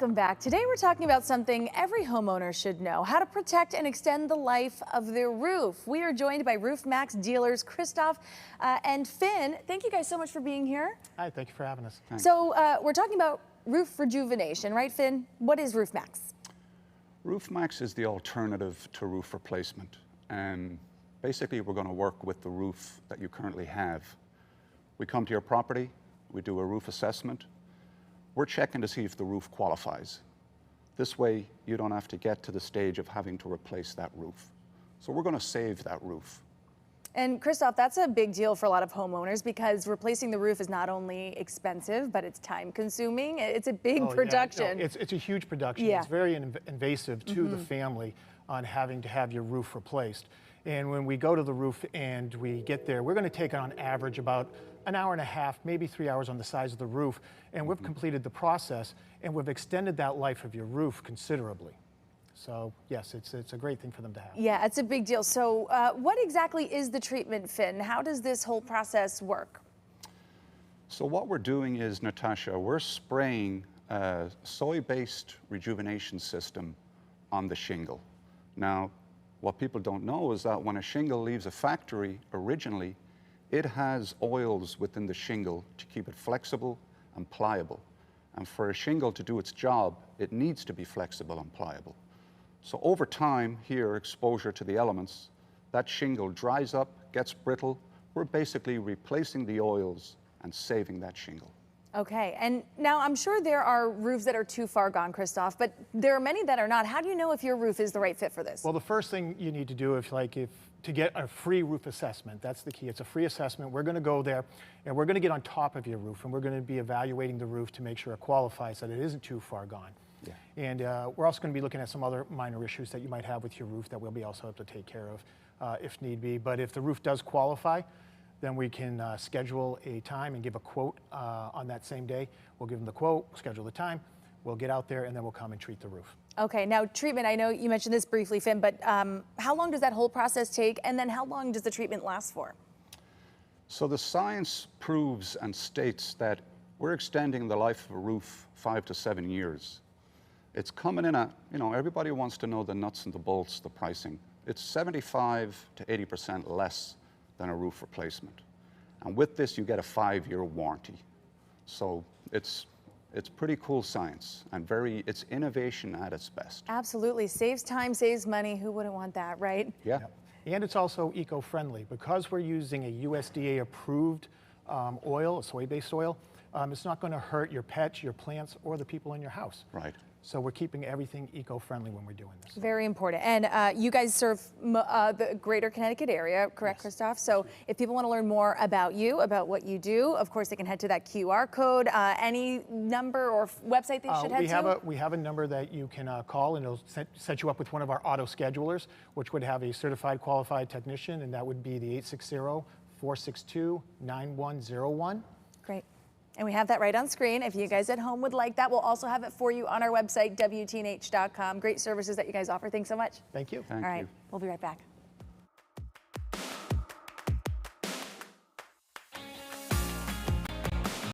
Welcome back. Today we're talking about something every homeowner should know: how to protect and extend the life of their roof. We are joined by Roof Maxx dealers Christoph and Finn. Thank you guys so much for being here. Hi, thank you for having us. Thanks. So we're talking about roof rejuvenation, right, Finn? What is Roof Maxx? Roof Maxx is the alternative to roof replacement. And basically we're going to work with the roof that you currently have. We come to your property, we do a roof assessment. We're checking to see if the roof qualifies. This way, you don't have to get to the stage of having to replace that roof. So we're going to save that roof. And Christoph, that's a big deal for a lot of homeowners because replacing the roof is not only expensive, but it's time consuming. It's a big production. Yeah, no, it's a huge production. Yeah. It's very invasive to the family on having to have your roof replaced. And when we go to the roof and we get there, we're going to take on average about an hour and a half, maybe 3 hours on the size of the roof, and we've completed the process and we've extended that life of your roof considerably. So yes, it's a great thing for them to have. Yeah, it's a big deal. So what exactly is the treatment, Finn? How does this whole process work? So what we're doing is, Natasha, we're spraying a soy-based rejuvenation system on the shingle. Now, what people don't know is that when a shingle leaves a factory originally, it has oils within the shingle to keep it flexible and pliable. And for a shingle to do its job, it needs to be flexible and pliable. So over time here, exposure to the elements, that shingle dries up, gets brittle. We're basically replacing the oils and saving that shingle. Okay, and now I'm sure there are roofs that are too far gone, Christoph, but there are many that are not. How do you know if your roof is the right fit for this? Well, the first thing you need to do if to get a free roof assessment, that's the key. It's a free assessment. We're going to go there and we're going to get on top of your roof and we're going to be evaluating the roof to make sure it qualifies, that it isn't too far gone. Yeah. And we're also going to be looking at some other minor issues that you might have with your roof that we'll be also able to take care of if need be. But if the roof does qualify, then we can schedule a time and give a quote on that same day. We'll give them the quote, schedule the time, we'll get out there, and then we'll come and treat the roof. Okay, now treatment, I know you mentioned this briefly, Finn, but how long does that whole process take, and then how long does the treatment last for? So the science proves and states that we're extending the life of a roof 5 to 7 years. It's coming in at, everybody wants to know the nuts and the bolts, the pricing. It's 75 to 80% less than a roof replacement. And with this, you get a 5-year warranty. So it's pretty cool science and it's innovation at its best. Absolutely, saves time, saves money. Who wouldn't want that, right? Yeah. Yep. And it's also eco-friendly. Because we're using a USDA approved oil, a soy-based oil, it's not going to hurt your pets, your plants, or the people in your house. Right. So we're keeping everything eco-friendly when we're doing this. Very important. And you guys serve the greater Connecticut area, correct, yes, Christoph? So if people want to learn more about you, about what you do, of course they can head to that QR code. Any number or website they should head to? We have a number that you can call, and it'll set you up with one of our auto schedulers, which would have a certified qualified technician, and that would be the 860-462-9101. Great. And we have that right on screen. If you guys at home would like that, we'll also have it for you on our website, WTNH.com. Great services that you guys offer. Thanks so much. Thank you. All right, we'll be right back.